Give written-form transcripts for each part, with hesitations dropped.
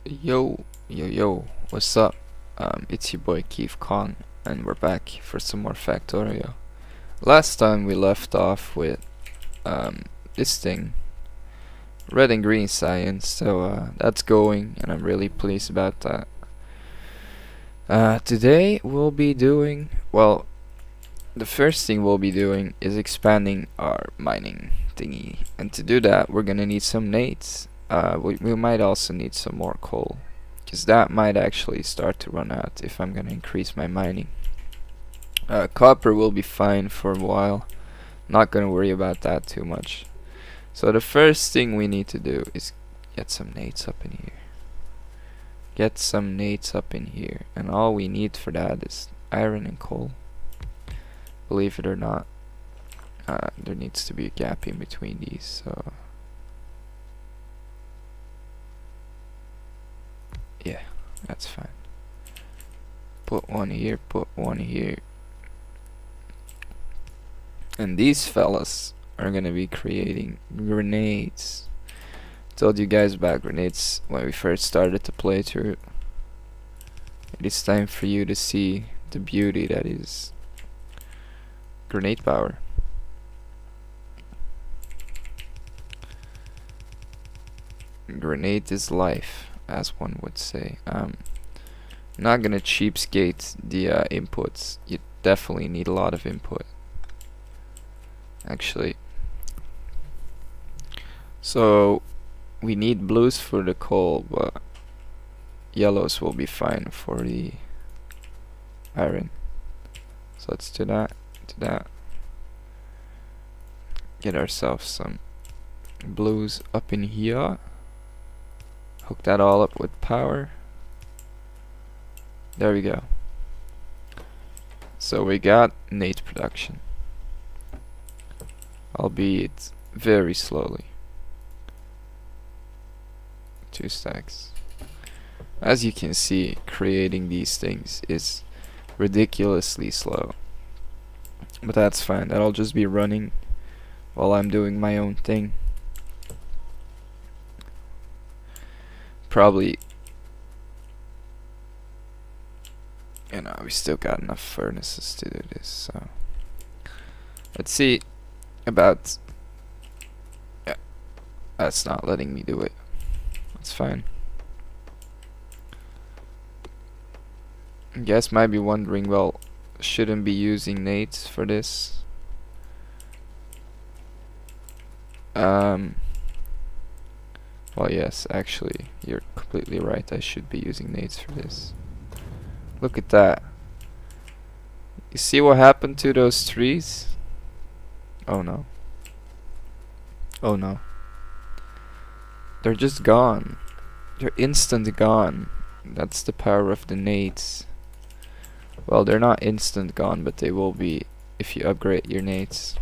Yo, what's up? It's your boy Keith Kong, and we're back for some more Factorio. Last time we left off with this thing, red and green science, so that's going, and I'm really pleased about that. Today we'll be doing, well, the first thing we'll be doing is expanding our mining thingy, and to do that we're gonna need some nades. We might also need some more coal, because that might actually start to run out if I'm gonna increase my mining. Copper will be fine for a while, not gonna worry about that too much. So the first thing we need to do is get some nades up in here. Get some nades up in here, and all we need for that is iron and coal. Believe it or not, there needs to be a gap in between these, so yeah, that's fine. Put one here, put one here. And these fellas are gonna be creating grenades. Told you guys about grenades when we first started to play through. It is time for you to see the beauty that is grenade power. Grenade is life, as one would say. Not gonna cheapskate the inputs. You definitely need a lot of input, actually. So we need blues for the coal, but yellows will be fine for the iron. So let's do that, get ourselves some blues up in here, hook that all up with power. There we go. So we got nade production, albeit very slowly. 2 stacks. As you can see, creating these things is ridiculously slow, but that's fine. That'll just be running while I'm doing my own thing. Probably, you know, we still got enough furnaces to do this, so let's see about, yeah, that's not letting me do it. That's fine. You guys might be wondering, well, shouldn't be using nades for this. Well, yes, actually, you're completely right. I should be using nades for this. Look at that. You see what happened to those trees? Oh no. Oh no. They're just gone. They're instant gone. That's the power of the nades. Well, they're not instant gone, but they will be if you upgrade your nades.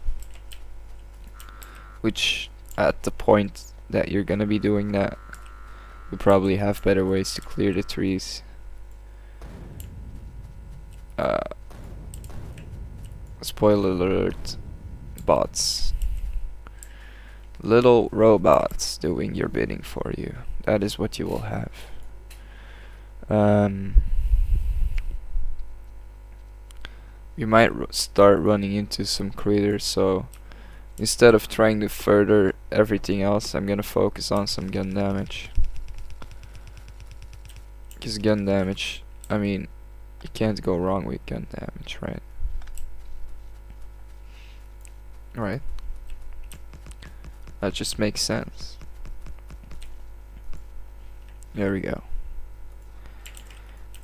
Which, at the point that you're gonna be doing that, you probably have better ways to clear the trees. Spoiler alert, bots. Little robots doing your bidding for you. That is what you will have. We might start running into some critters, so instead of trying to further everything else, I'm gonna focus on some gun damage. Because gun damage, I mean, you can't go wrong with gun damage, right? Right? That just makes sense. There we go.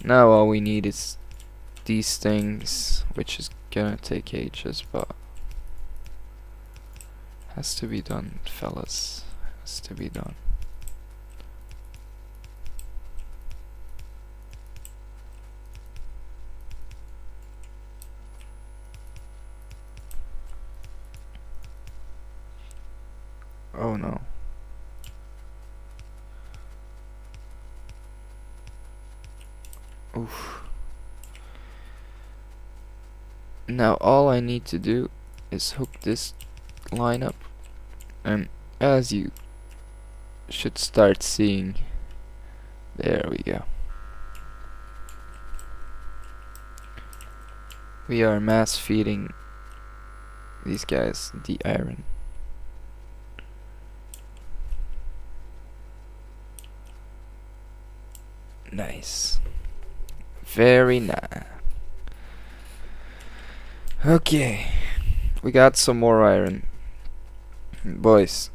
Now all we need is these things, which is gonna take ages, but has to be done, fellas. Has to be done. Oh no. Oof. Now all I need to do is hook this line up, and as you should start seeing, There we go. We are mass feeding these guys the iron. Nice. Very nice. Okay. We got some more iron. Boys,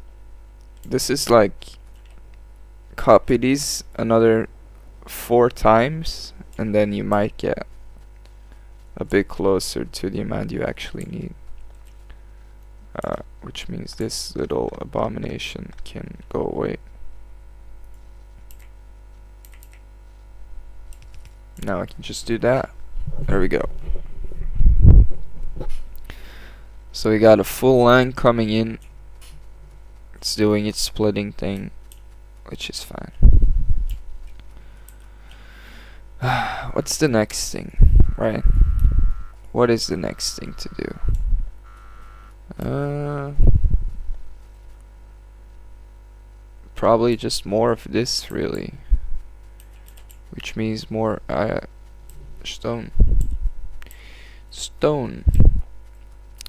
this is like copy these another 4 times and then you might get a bit closer to the amount you actually need. Which means this little abomination can go away. Now I can just do that. There we go. So we got a full line coming in. It's doing its splitting thing, which is fine. What's the next thing, right? What is the next thing to do? Probably just more of this, really. Which means more stone.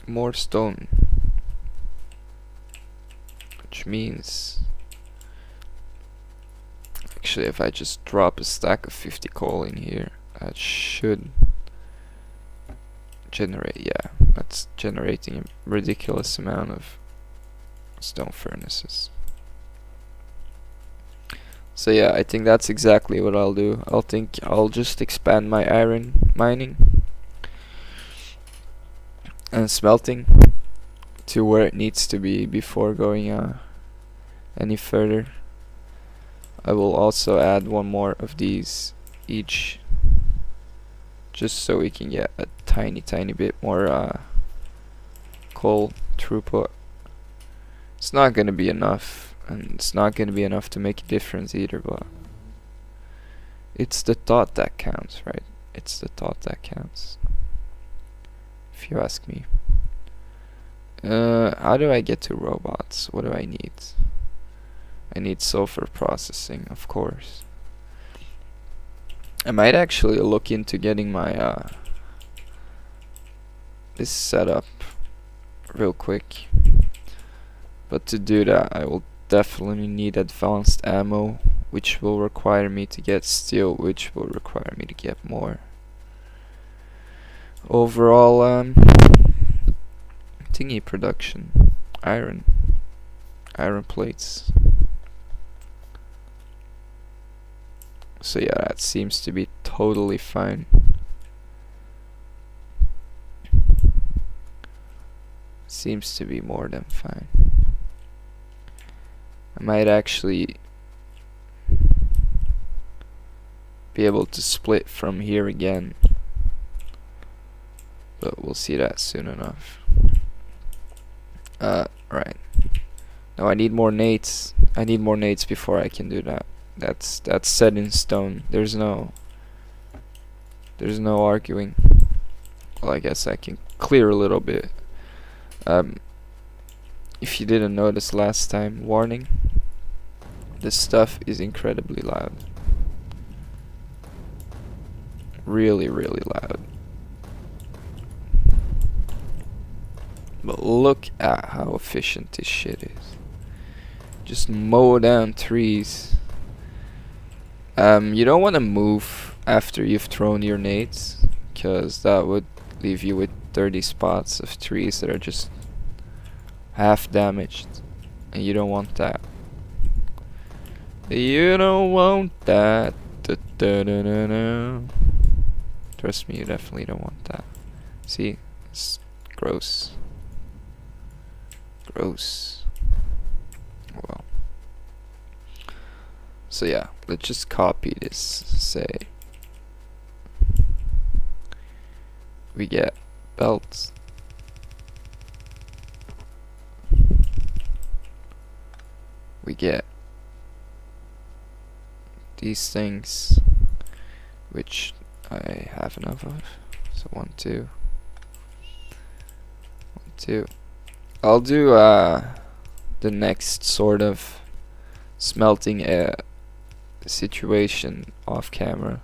More stone. Which means actually if I just drop a stack of 50 coal in here, that should generate, yeah, that's generating a ridiculous amount of stone furnaces. So yeah, I think that's exactly what I'll do. I'll just expand my iron mining and smelting to where it needs to be before going any further. I will also add one more of these each, just so we can get a tiny bit more coal throughput. It's not gonna be enough, and it's not gonna be enough to make a difference either, but it's the thought that counts, right? It's the thought that counts, if you ask me. How do I get to robots? What do I need? I need sulfur processing, of course. I might actually look into getting my this set up real quick, but to do that I will definitely need advanced ammo, which will require me to get steel, which will require me to get more overall thingy production. Iron plates. So yeah, that seems to be totally fine. Seems to be more than fine. I might actually be able to split from here again, but we'll see that soon enough. Right. Now I need more nates. I need more nates before I can do that. That's set in stone. There's no arguing. Well, I guess I can clear a little bit. If you didn't notice last time, warning, this stuff is incredibly loud. Really loud. But look at how efficient this shit is. Just mow down trees. You don't want to move after you've thrown your nades, because that would leave you with 30 spots of trees that are just half damaged, and you don't want that. You don't want that. Trust me, you definitely don't want that. See, it's gross. Well, so yeah, let's just copy this. Say we get belts, we get these things, which I have enough of. So 1, 2, 1, 2. I'll do the next sort of smelting situation off camera,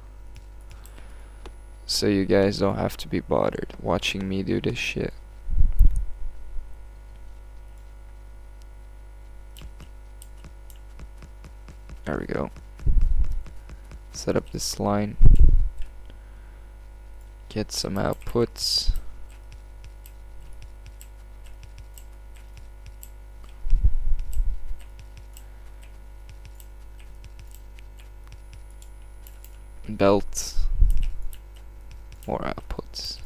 so you guys don't have to be bothered watching me do this shit. There we go. Set up this line. Get some outputs. Belt. More outputs.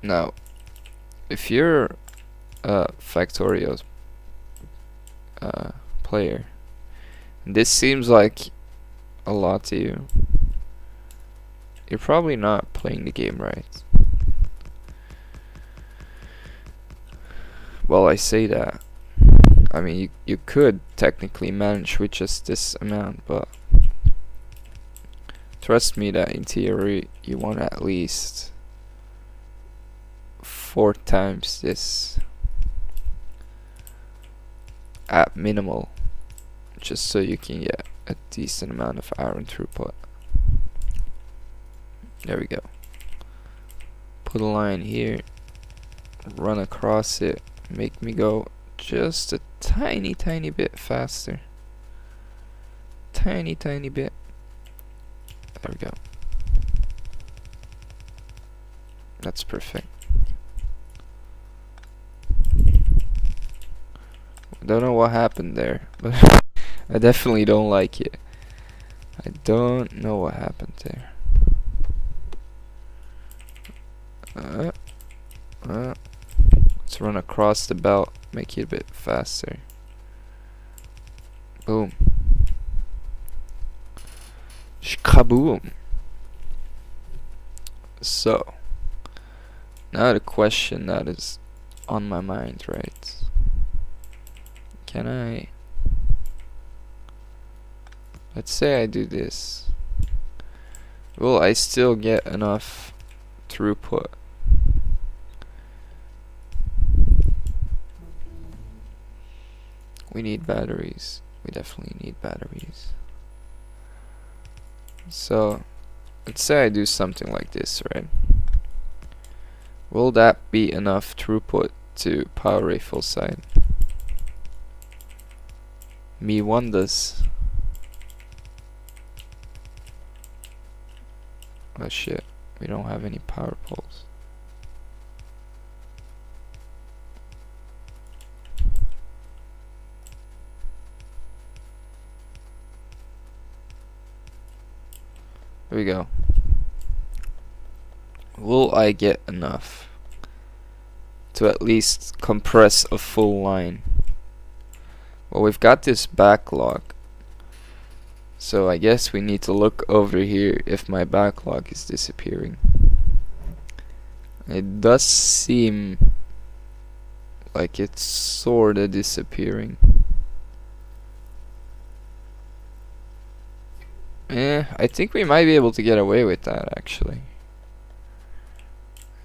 Now, if you're a Factorio player, this seems like a lot to you, you're probably not playing the game right. Well, I say that. I mean, you could technically manage with just this amount, but trust me that in theory you want at least 4 times this at minimal, just so you can get a decent amount of iron throughput. There we go. Put a line here, run across it, make me go just a tiny bit faster. Tiny bit. There we go. That's perfect. Don't know what happened there, but I definitely don't like it. I don't know what happened there. Let's run across the belt, make it a bit faster. Boom. Shkaboom. So, now the question that is on my mind, right? Can I... Let's say I do this. Will I still get enough throughput? We need batteries. We definitely need batteries. So, let's say I do something like this, right? Will that be enough throughput to power a full site? Me wonders. Oh shit, we don't have any power poles. There we go. Will I get enough to at least compress a full line? Well, we've got this backlog, so I guess we need to look over here if my backlog is disappearing. It does seem like it's sorta disappearing. I think we might be able to get away with that, actually.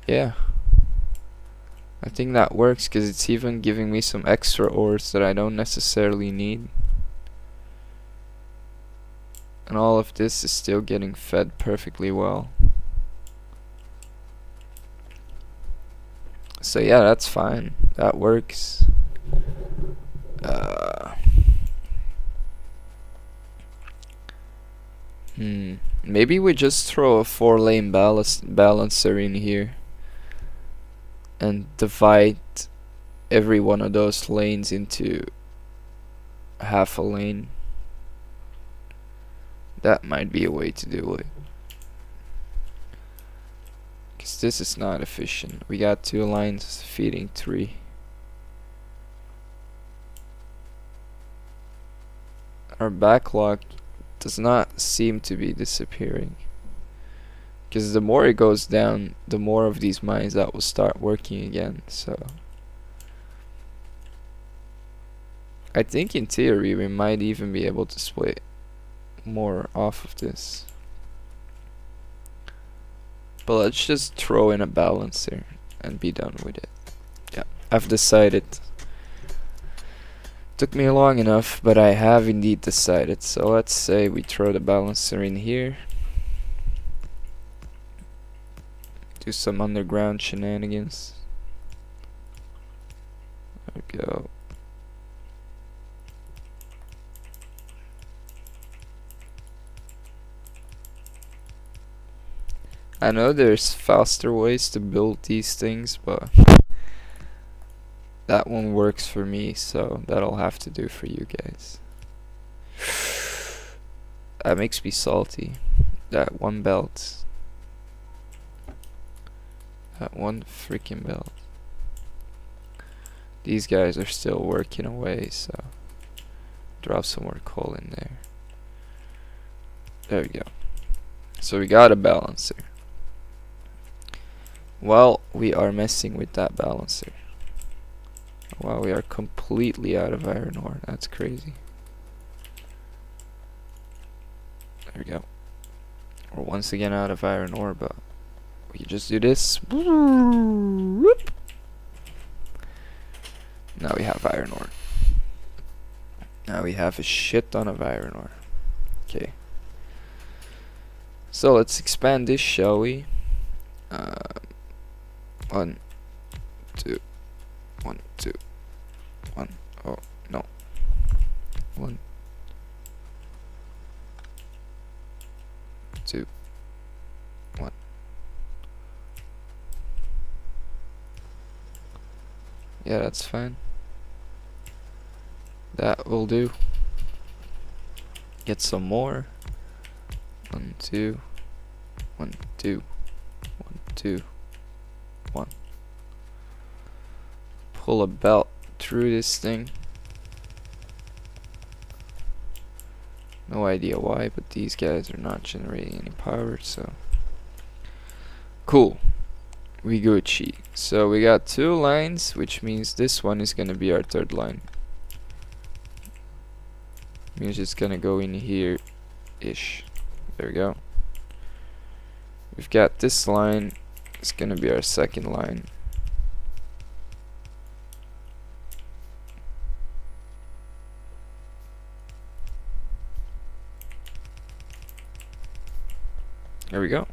Yeah. I think that works because it's even giving me some extra ores that I don't necessarily need. And all of this is still getting fed perfectly well. So yeah, that's fine. That works. Maybe we just throw a 4-lane balancer in here and divide every one of those lanes into half a lane. That might be a way to do it, because this is not efficient. We got 2 lines feeding 3. Our backlog does not seem to be disappearing, because the more it goes down, the more of these mines that will start working again. So I think in theory we might even be able to split more off of this. But let's just throw in a balancer and be done with it. Yeah, I've decided Took me long enough, but I have indeed decided. So let's say we throw the balancer in here. Do some underground shenanigans. There we go. I know there's faster ways to build these things, but that one works for me, so that'll have to do for you guys. That makes me salty. That one belt. That one freaking belt. These guys are still working away, so drop some more coal in there. There we go. So we got a balancer. Well, we are messing with that balancer. Wow, we are completely out of iron ore. That's crazy. There we go. We're once again out of iron ore, but we can just do this. Now we have iron ore. Now we have a shit ton of iron ore. Okay. So let's expand this, shall we? 1, 2, 1, 2, 1. Oh no. 1, 2, 1. Yeah, that's fine. That will do. Get some more. 1, 2, 1, 2, 1, 2, 1. Pull a belt through this thing. No idea why, but these guys are not generating any power, so cool. We Gucci. So we got 2 lines, which means this one is gonna be our 3rd line. Means it's gonna go in here ish. There we go. We've got this line. It's gonna be our 2nd line. There we go.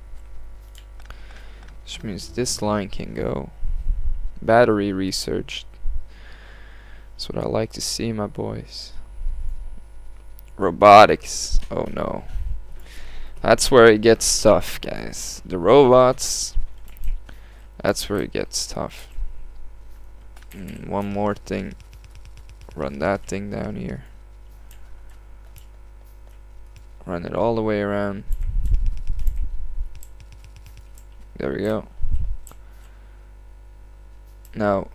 Which means this line can go. Battery research. That's what I like to see, my boys. Robotics. Oh no. That's where it gets tough, guys. The robots. That's where it gets tough. One more thing. Run that thing down here. Run it all the way around. There we go. Now,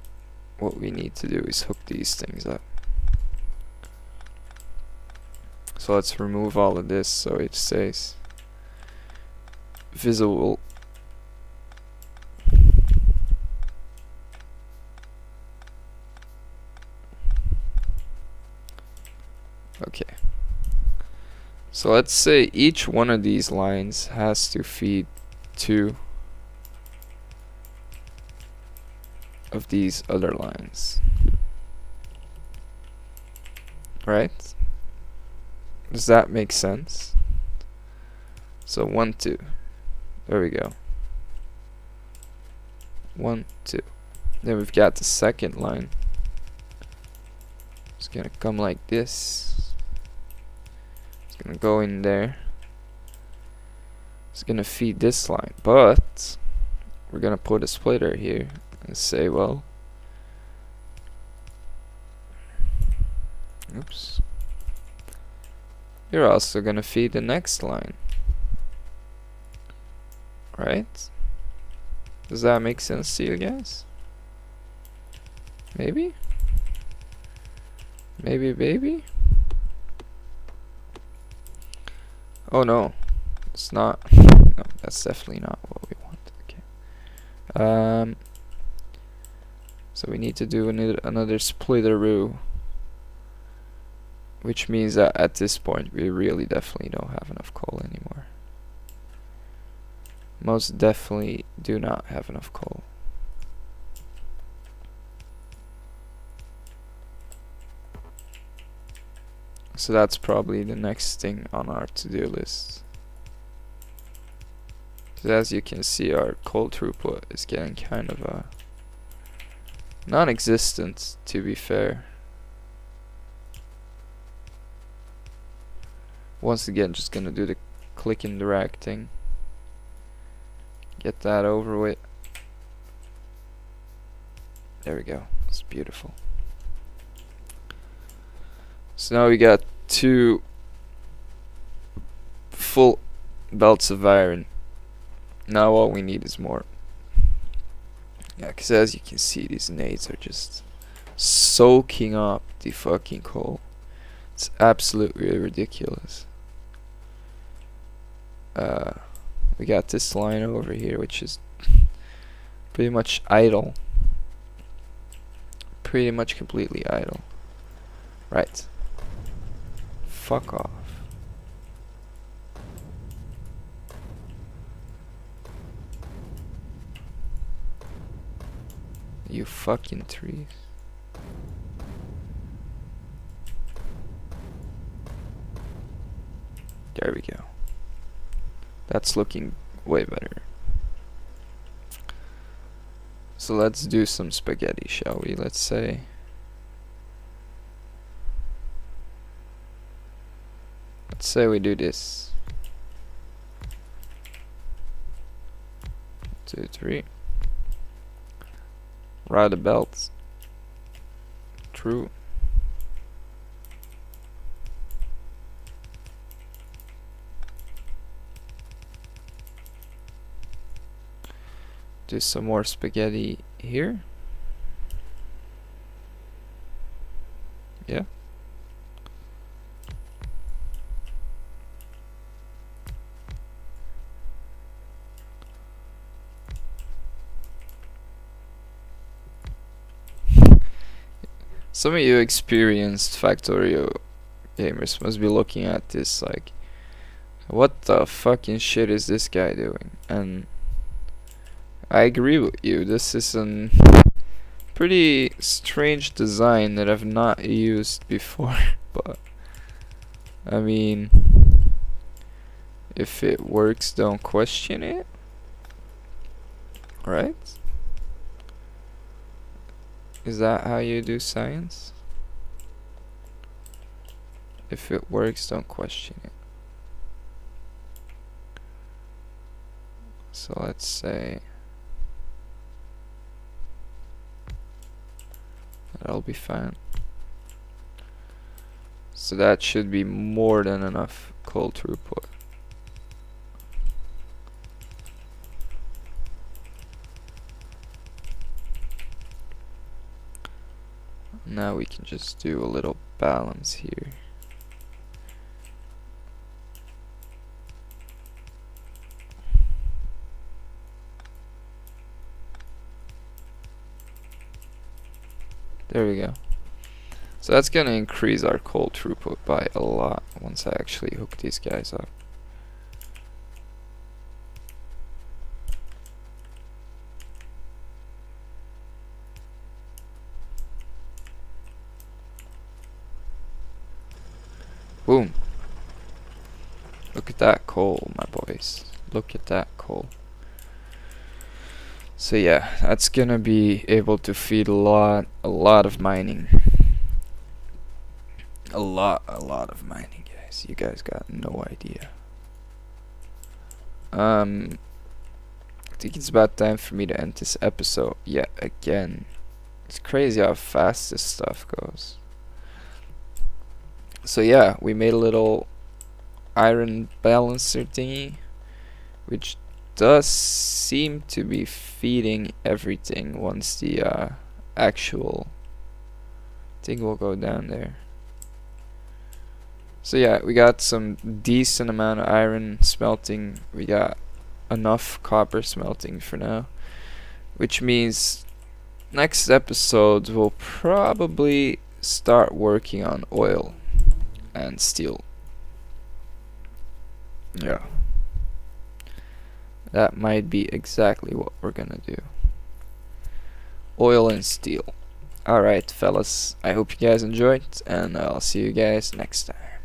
what we need to do is hook these things up. So let's remove all of this so it stays visible. Okay. So let's say each one of these lines has to feed 2 of these other lines. Right? Does that make sense? So 1, 2. There we go. 1, 2. Then we've got the 2nd line. It's gonna come like this. It's gonna go in there. It's gonna feed this line, but we're gonna put a splitter here and say, well, oops, you're also gonna feed the next line, right? Does that make sense to you guys? Maybe? Maybe, baby? Oh no, it's not. No, that's definitely not what we want. Okay. So we need to do another splitteroo, which means that at this point we really definitely don't have enough coal anymore. Most definitely do not have enough coal. So that's probably the next thing on our to-do list. So as you can see, our coal throughput is getting kind of non-existent, to be fair. Once again, just gonna do the click and drag thing. Get that over with. There we go. It's beautiful. So now we got 2 full belts of iron. Now all we need is more. Yeah, because as you can see, these nades are just soaking up the fucking coal. It's absolutely ridiculous. We got this line over here, which is pretty much idle. Pretty much completely idle. Right. Fuck off. You fucking trees. There we go. That's looking way better. So let's do some spaghetti, shall we? Let's say we do this. 2, 3. Ride the belts. True. Do some more spaghetti here. Yeah. Some of you experienced Factorio gamers must be looking at this like, what the fucking shit is this guy doing? And I agree with you. This is a pretty strange design that I've not used before. But I mean, if it works, don't question it. Right? Is that how you do science? If it works, don't question it. So let's say that'll be fine. So that should be more than enough coal throughput. Now we can just do a little balance here. There we go. So that's gonna increase our coal throughput by a lot once I actually hook these guys up. Boom. Look at that coal, my boys. Look at that coal. So yeah, that's gonna be able to feed a lot of mining. A lot of mining, guys. You guys got no idea. I think it's about time for me to end this episode yet again. It's crazy how fast this stuff goes. So yeah, we made a little iron balancer thingy, which does seem to be feeding everything once the actual thing will go down there. So yeah, we got some decent amount of iron smelting. We got enough copper smelting for now, which means next episode we'll probably start working on oil and steel. Yeah, that might be exactly what we're gonna do. Oil and steel. Alright, fellas, I hope you guys enjoyed, and I'll see you guys next time.